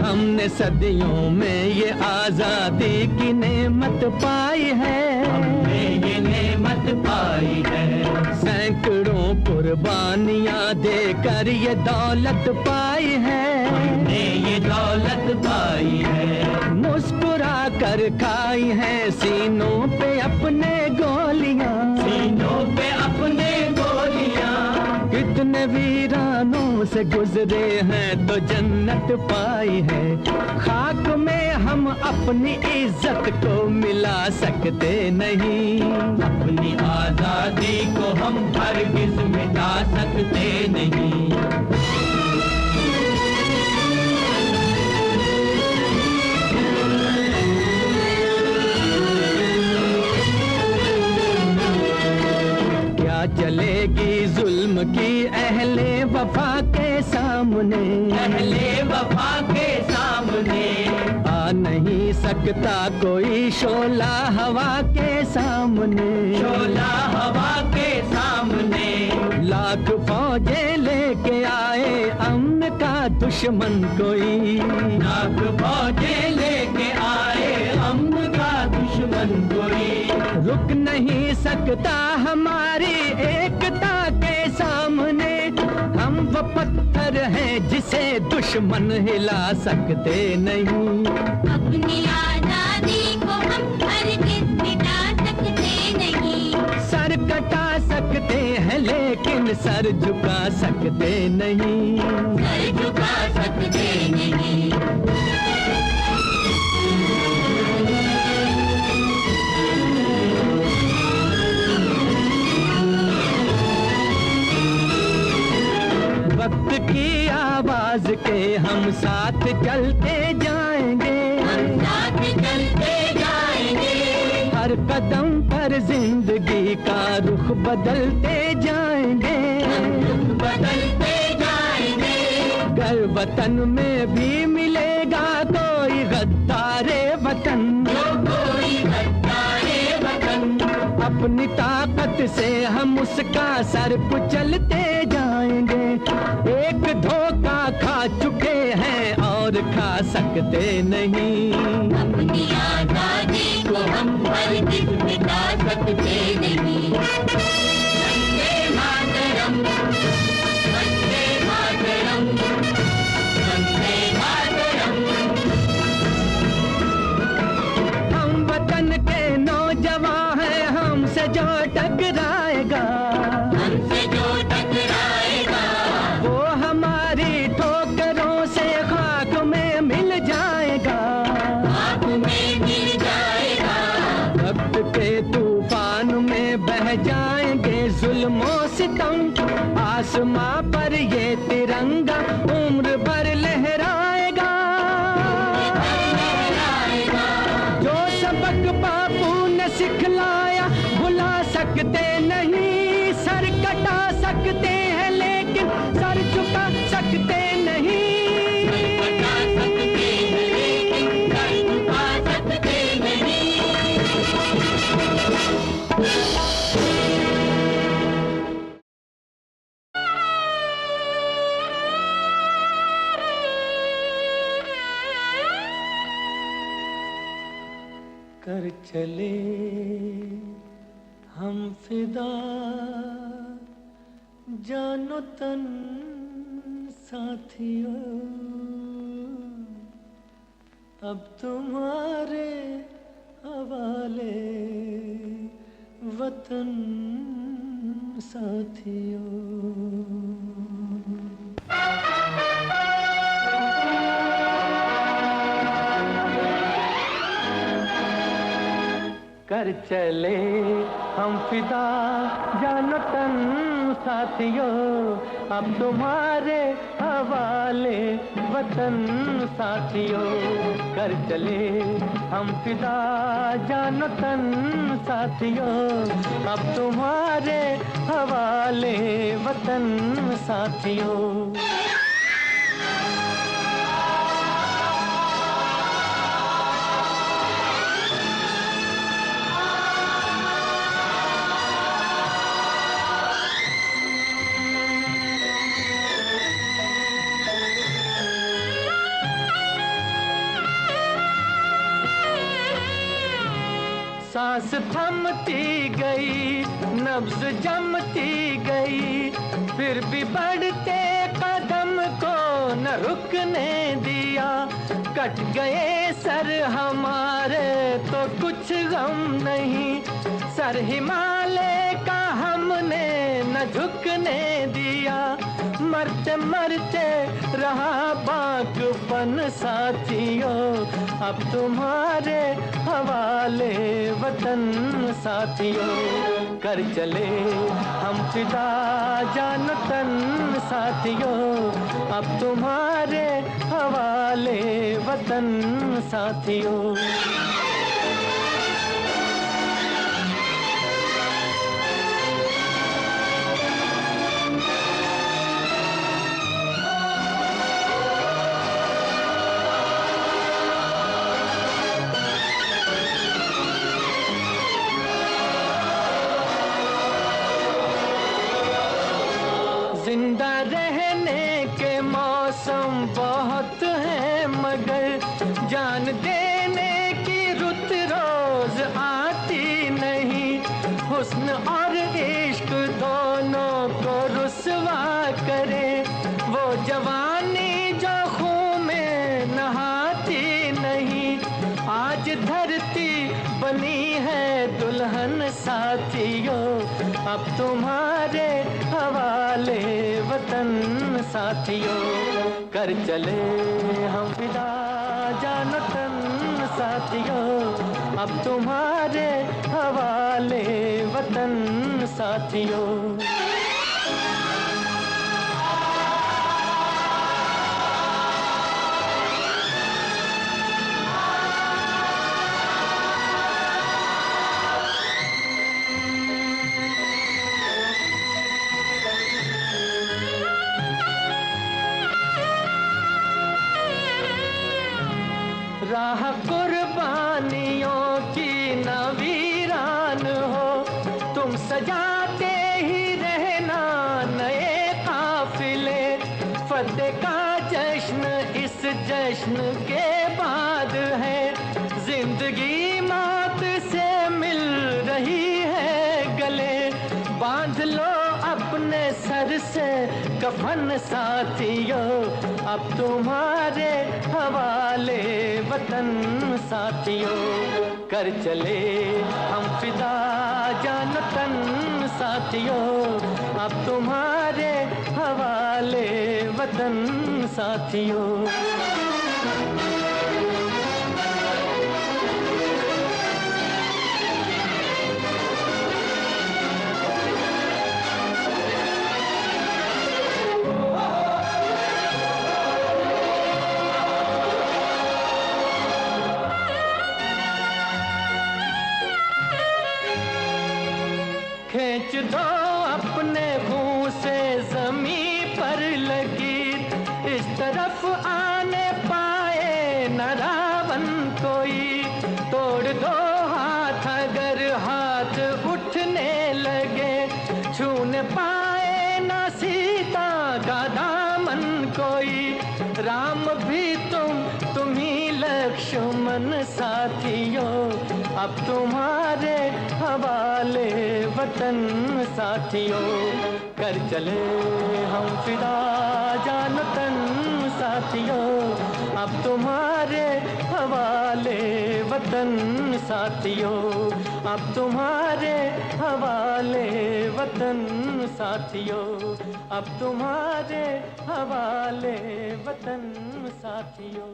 [SPEAKER 1] हमने सदियों में ये आजादी की नेमत पाई है, हमने ये नेमत पाई है। सैकड़ों कुर्बानियां देकर ये दौलत पाई है, हमने ये दौलत पाई है। मुस्कुरा कर खाई है सीनों पे अपने गोलियां, सीनों पे अपने गोलियां। कितने वीरानों से गुजरे हैं तो जन्नत पाई है। खाक में हम अपनी इज्जत को मिला सकते नहीं, अपनी आजादी को हम हरगिज मिटा सकते नहीं। क्या चलेगी जुल्म की अहले वफा के सामने, अहले वफा के सामने। आ नहीं सकता कोई शोला हवा के सामने, शोला हवा के सामने। लाख फौजें लेके आए अमन का दुश्मन कोई, लाख फौजें लेके आए अमन का दुश्मन कोई। रुक नहीं सकता हमारी एकता के सामने। हम वो पत्थर हैं जिसे दुश्मन हिला सकते नहीं,
[SPEAKER 2] अपनी आजादी को हम हरगिज मिटा सकते नहीं।
[SPEAKER 1] सर कटा सकते हैं लेकिन सर झुका सकते नहीं,
[SPEAKER 2] सर झुका सकते नहीं।
[SPEAKER 1] वक्त की आवाज के हम साथ चलते जाएंगे,
[SPEAKER 2] हम साथ चलते जाएंगे।
[SPEAKER 1] हर कदम पर जिंदगी का रुख बदलते जाएंगे,
[SPEAKER 2] रुख बदलते जाएंगे।
[SPEAKER 1] घर वतन में भी मिलेगा कोई गद्दारे वतन,
[SPEAKER 2] जो कोई गद्दारे वतन।
[SPEAKER 1] अपनी ताकत से हम उसका सर कुचलते जाएंगे। एक धोखा खा सकते नहीं।
[SPEAKER 2] अपनी आजादी को हम हरगिज़ मिटा सकते नहीं। वंदे मातरम, वंदे मातरम, वंदे मातरम।
[SPEAKER 1] हम वतन के नौजवान हैं, हमसे जो टकराएगा,
[SPEAKER 2] हमसे जो टकराएगा,
[SPEAKER 1] वो हमारी ठोकरों से खाक में मिल जाएगा।
[SPEAKER 2] खाक में मिल जाएगा।
[SPEAKER 1] वक्त के तूफान में बह जाएंगे जुल्मों सितम। आसमां पर ये तिरंगा उम्र भर लहराएगा। जो सबक बापू ने सिखलाया भुला सकते नहीं। सर कटा सकते हैं लेकिन सर झुका सकते नहीं।
[SPEAKER 2] बता सकते हैं लेकिन सर झुका सकते नहीं।
[SPEAKER 1] कर चले हम फिदा जानो तन साथियों, अब तुम्हारे हवाले वतन साथियों। कर चले हम फिदा जानो तन साथियों, अब तुम्हारे हवाले वतन साथियों। कर चले हम फिदा जानो तन साथियों, अब तुम्हारे हवाले वतन साथियों। सांस थमती गई, नब्ज जमती गई, फिर भी बढ़ते कदम को न रुकने दिया। कट गए सर हमारे तो कुछ गम नहीं, सर हिमालय का हमने न झुकने दिया। मरते मरते रहा बागपन साथियों, अब तुम्हारे हवाले वतन साथियों। कर चले हम फिदा जानो तन साथियों, अब तुम्हारे हवाले वतन साथियों। जिंदा रहने के मौसम बहुत हैं, मगर जान देने की रुत रोज आती नहीं। हुस्न और इश्क दोनों को रुसवा करे, वो जवानी जो खून में नहाती नहीं। आज धरती बनी है दुल्हन साथियों, अब तुम्हारे हवाले वतन साथियों। कर चले हम फिदा जानो तन साथियों, अब तुम्हारे हवाले वतन साथियों। राह कुर्बानियों की न वीरान हो, तुम सजाते ही रहना नए काफिले। फतेह का जश्न इस जश्न के बाद है, जिंदगी मौत से मिल रही है गले। बांध लो अपने सर से कफन साथियों, अब तुम्हारे हवाले वतन साथियों। कर चले हम फिदा जान तन साथियों, अब तुम्हारे हवाले वतन साथियों। खींच दो अपने मुंह से जमीन पर लगी, इस तरफ आने पाए न रावण कोई। तोड़ दो हाथ अगर हाथ उठने लगे, छूने पाए न सीता का दामन कोई। राम भी तुम ही लक्ष्मण साथियों, अब तुम्हारे हवाले वतन साथियों। कर चले हम फिदा जान तन साथियों, अब तुम्हारे हवाले वतन साथियों। अब तुम्हारे हवाले वतन साथियों, अब तुम्हारे हवाले वतन साथियों।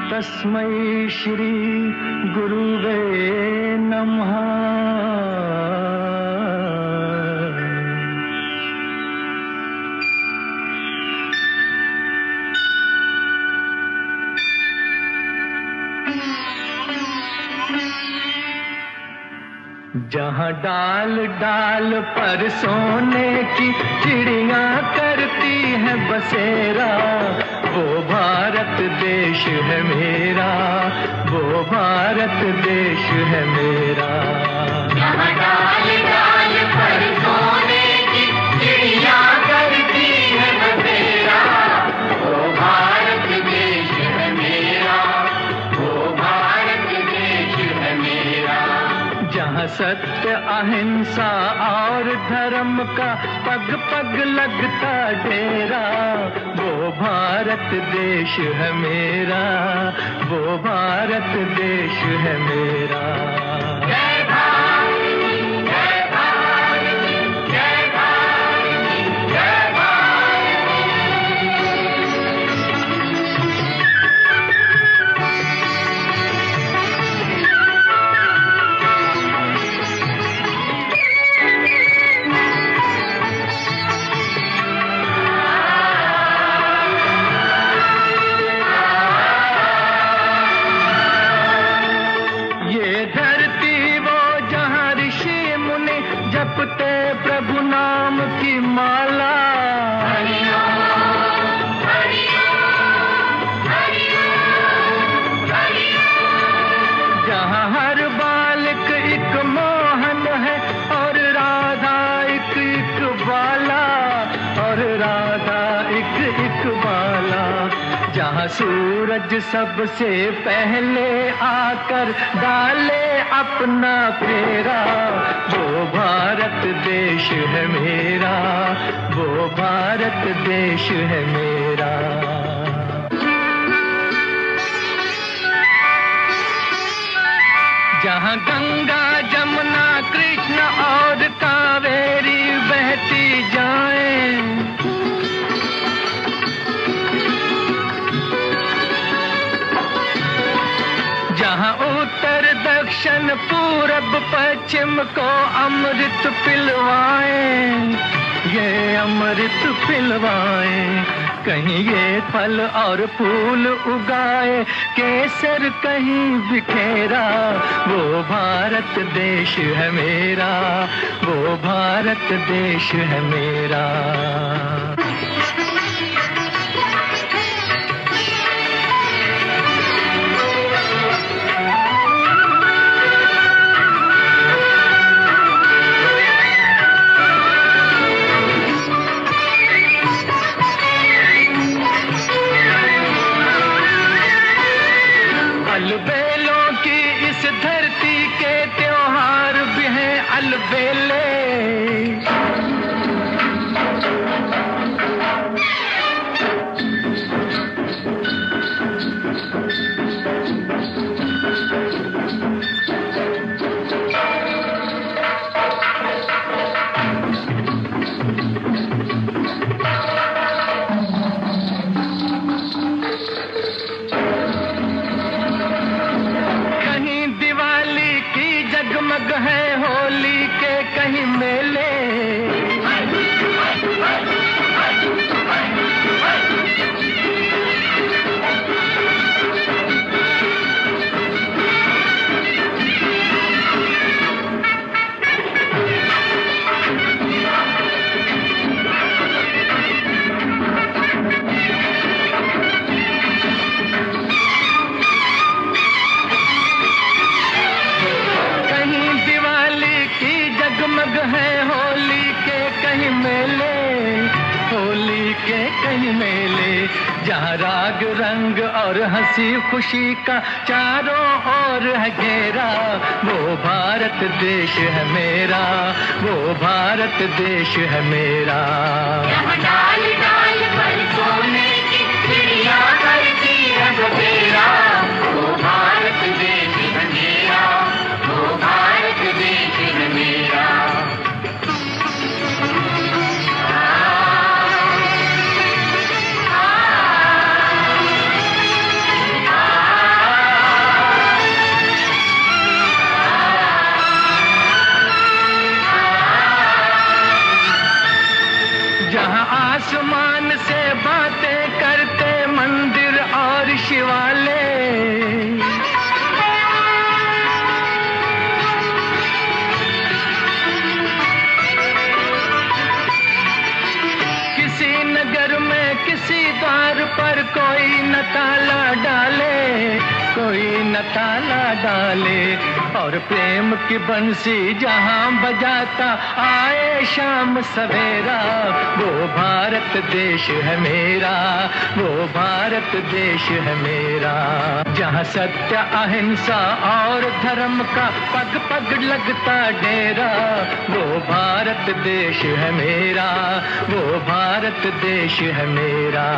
[SPEAKER 1] तस्मै श्री गुरुवे नमः। जहाँ डाल डाल पर सोने की चिड़िया करती है बसेरा, वो भारत देश है मेरा, वो भारत देश है मेरा।
[SPEAKER 2] जहाँ डाल डाल पर सोने की चिड़िया करती है बसेरा, वो भारत देश है मेरा, वो भारत देश है मेरा।
[SPEAKER 1] जहाँ सत्य अहिंसा और धर्म का पग पग लगता डेरा, वो भारत देश है मेरा, वो भारत देश है मेरा।
[SPEAKER 2] जय भारत, जय भारत, जय भारत, जय भारत।
[SPEAKER 1] जपते प्रभु नाम की माला, जहाँ हर बालक एक मोहन है और राधा एक एक बाला, और राधा एक एक बाला। जहाँ सूरज सबसे पहले आकर डाले अपना फेरा, वो भारत देश है मेरा, वो भारत देश है मेरा। जहाँ गंगा जमुना कृष्ण और कावेरी बहती जाएं, दक्षिण पूरब पश्चिम को अमृत पिलवाए, ये अमृत पिलवाए। कहीं ये फल और फूल उगाए, केसर कहीं बिखेरा, वो भारत देश है मेरा, वो भारत देश है मेरा। अलबेलों की इस धरती के त्योहार भी हैं अलबेले। जगमग है होली के कहीं मेले, जगमग है होली के कहीं मेले, होली के कहीं मेले। जहाँ राग रंग और हंसी खुशी का चारों ओर है घेरा, वो भारत देश है मेरा, वो भारत देश है मेरा।
[SPEAKER 2] यहाँ डाल डाल पर सोने की चिड़िया करती है बसेरा, वो भारत देश है मेरा, वो भारत देश है मेरा।
[SPEAKER 1] जहाँ आसमान से बातें करते मंदिर और शिवालय, किसी नगर में किसी द्वार पर कोई न ताला डाले, कोई न ताला डाले। और प्रेम की बंसी जहाँ बजाता आए शाम सवेरा, वो भारत देश है मेरा, वो भारत देश है मेरा। जहाँ सत्य अहिंसा और धर्म का पग पग लगता डेरा, वो भारत देश है मेरा, वो भारत देश है मेरा।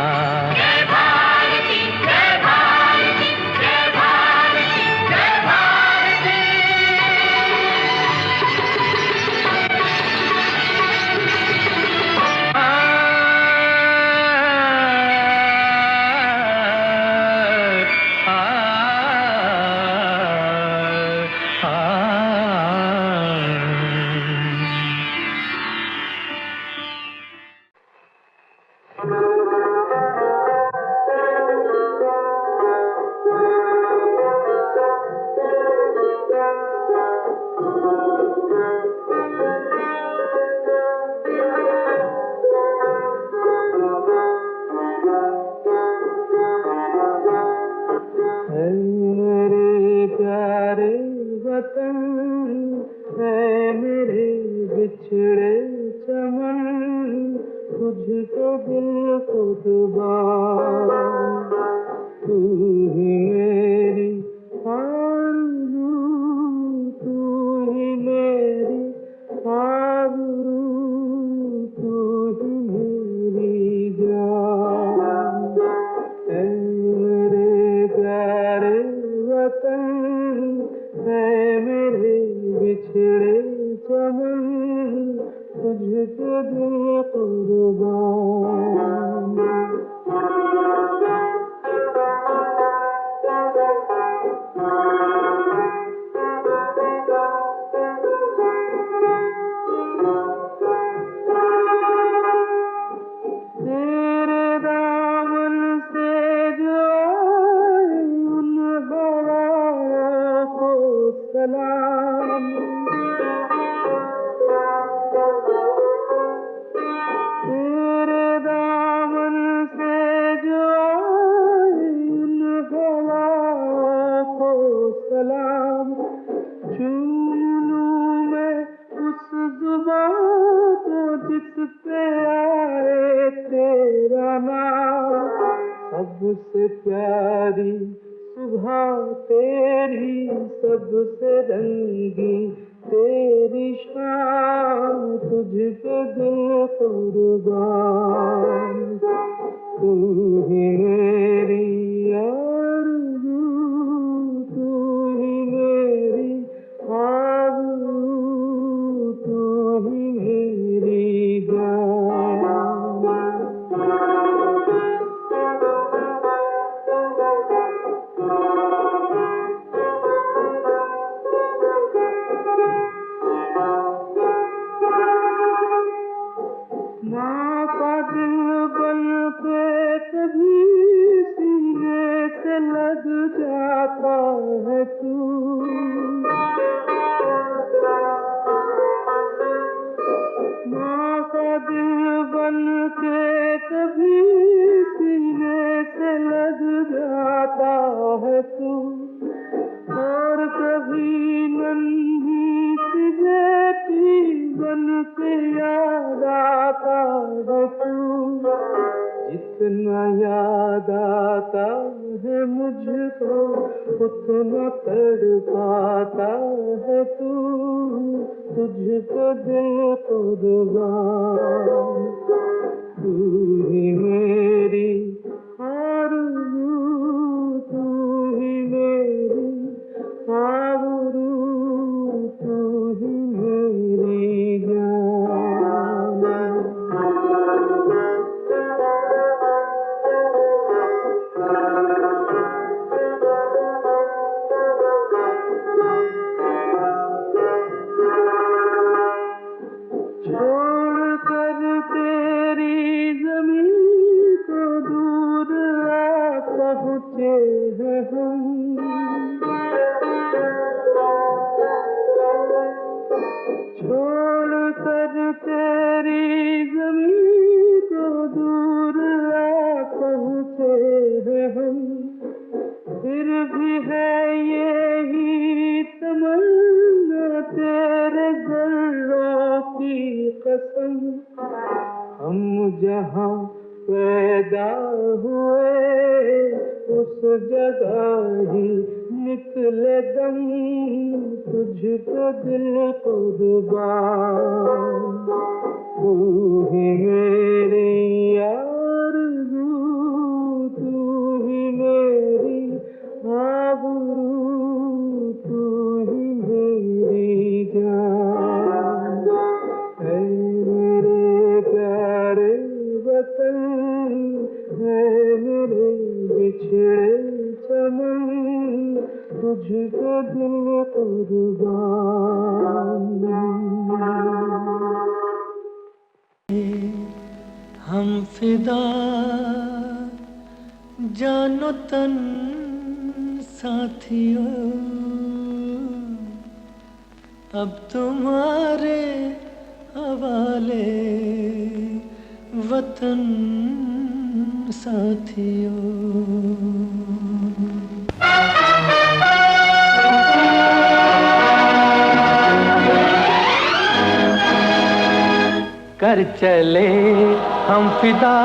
[SPEAKER 2] जय भारती, जय भारती, जय भारती, जय भारती।
[SPEAKER 1] सबसे प्यारी सुबह तेरी, सबसे रंगी तेरी शाम, तुझ पे दिल कुर्बान। तू ही मेरी आरज़ू, तू ही मेरी आरज़ू, तू ही मेरी जान। माँ का दिल बन के कभी सीने से लग जाता है तू, माँ का दिल बन के कभी सीने से लग जाता है तू, और कभी नन्ही सी बेटी बन के याद आता है तू। जितना याद आता है मुझको उतना तड़पाता है तू, तुझको दिल कुर्बान। तू ही मेरी आरज़ू, तू ही मेरी आबरू, तू ही मेरी जान। छोड़ कर तेरी ज़मीन को दूर आ पहुँचे हैं हम, छोड़ कर तेरी ज़मीन को दूर आ पहुँचे हैं हम, फिर भी है यही तमन्ना तेरे गलों की कसम। हम जहाँ पैदा हुए उस जगह ही निकले दम, तुझको दिल कुर्बान। तू ही मेरी आरज़ू, तू ही मेरी आबरू, तू ही मेरी जान। ऐ मेरे प्यारे वतन, ऐ मेरे बिछड़े चमन, तुझको दिल कुर्बान। हम फिदा जानो तन साथियों, अब तुम्हारे हवाले वतन साथियों। कर चले हम फिदा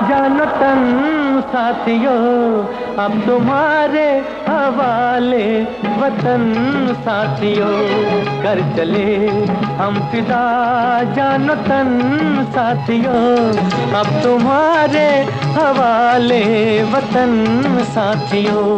[SPEAKER 1] जानो तन साथियों, अब तुम्हारे हवाले वतन साथियों। कर चले हम फिदा जानो तन साथियों, अब तुम्हारे हवाले वतन साथियों।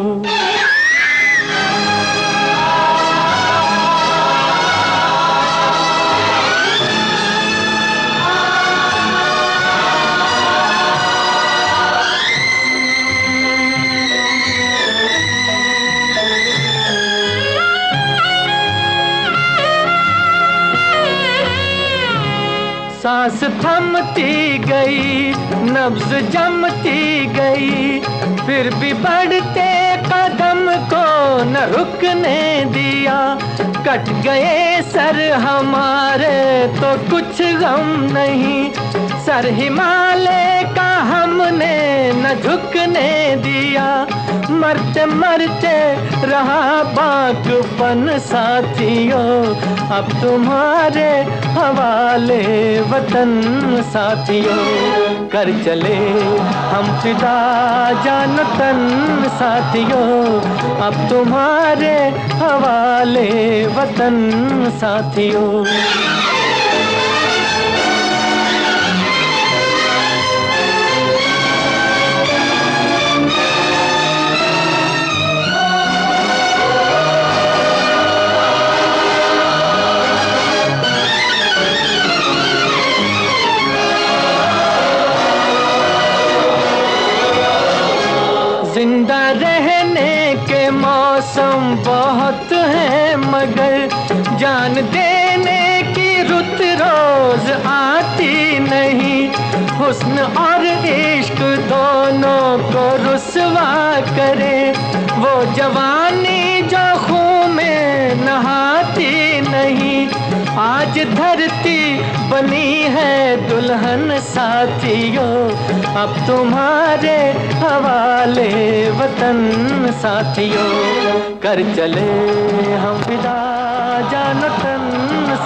[SPEAKER 1] सांस थमती गई, नब्ज़ जमती गई, फिर भी बढ़ते कदम को न रुकने दिया। कट गए सर हमारे तो कुछ गम नहीं, सर हिमालय का हमने न झुकने दिया। मरते मरते रहा बाकपन साथियों, अब तुम्हारे हवाले वतन साथियों। कर चले हम फिदा जान तन साथियों, अब तुम्हारे हवाले वतन साथियों। जिंदा रहने के मौसम बहुत हैं, मगर जान देने की रुत रोज आती नहीं। हुस्न और इश्क दोनों को रुसवा करे, वो जवानी जो खून में नहाती नहीं। आज धरती बनी है दुल्हन साथियों, अब तुम्हारे हवाले वतन साथियों। कर चले हम फिदा जान तन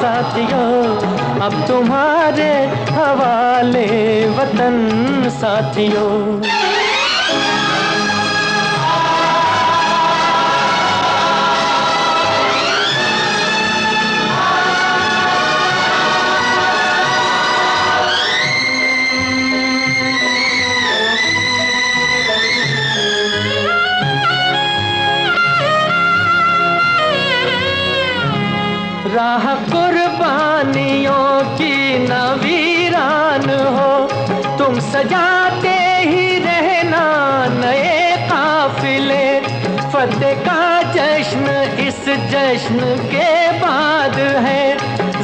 [SPEAKER 1] साथियों, अब तुम्हारे हवाले वतन साथियों। राह कुर्बानियों की न वीरान हो, तुम सजाते ही रहना नए काफिले। फतेह का जश्न इस जश्न के बाद है,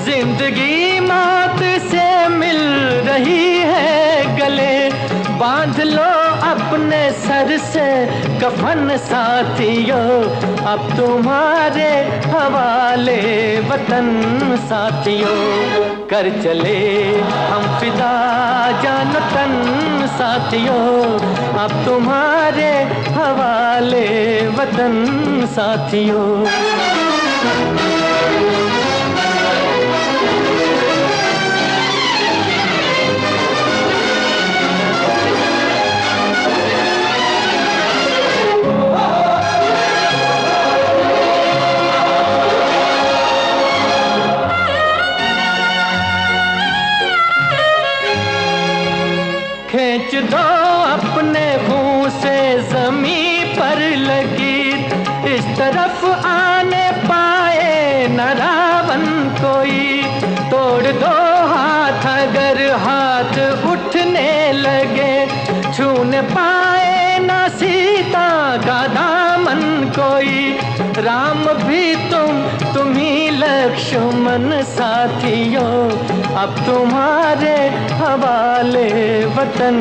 [SPEAKER 1] जिंदगी मौत से मिल रही है गले। बांध लो अपने सर से कफन साथियों, अब तुम्हारे हवाले वतन साथियों। कर चले हम फिदा जान तन साथियों, अब तुम्हारे हवाले वतन साथियों। खींच दो अपने मुंह से ज़मीं पर लगी, इस तरफ आने पाए न रावण कोई। तोड़ दो हाथ अगर हाथ उठने लगे, छूने पाए न सीता का दामन कोई। राम भी तुम ही लक्ष्मण साथियों, अब तुम्हारे हवाले वतन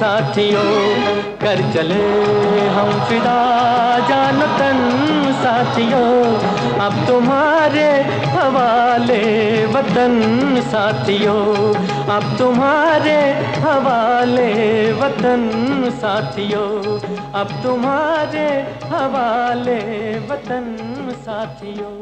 [SPEAKER 1] साथियों। कर चले हम फिदा जान तन साथियों, अब तुम्हारे हवाले वतन साथियों, अब तुम्हारे हवाले वतन साथियों, अब तुम्हारे हवाले वतन साथियों।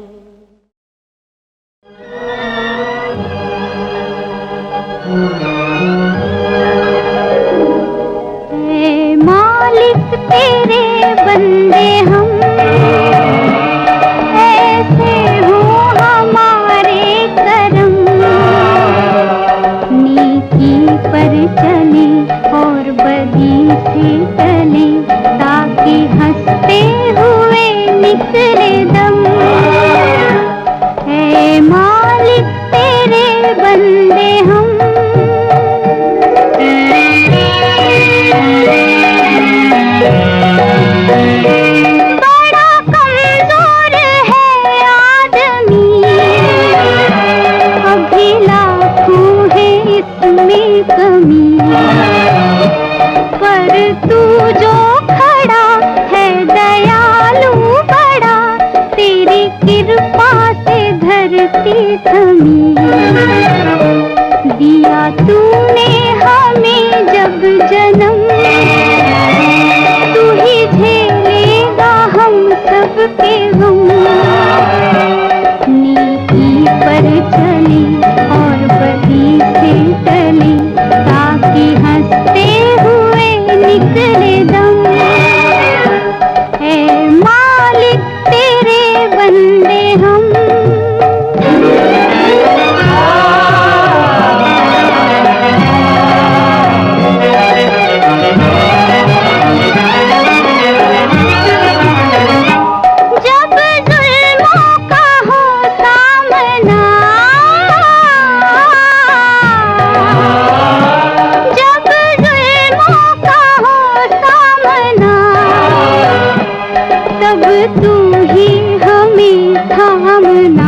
[SPEAKER 4] हे मालिक तेरे बंदे हम, ऐसे हो हमारे करम। नीकी पर चले और बदी से टले, ताकि हंसते हुए निकले दम। हे मालिक तेरे बंदे हम, बड़ा कमजोर है आदमी, अभी लाखों है इसमें कमी। पर तू जो खड़ा है दयालु बड़ा, तेरी कृपा से धरती थमी। दिया तूने हमें जब जन्म, तू ही झेले तू ही हमें थामना।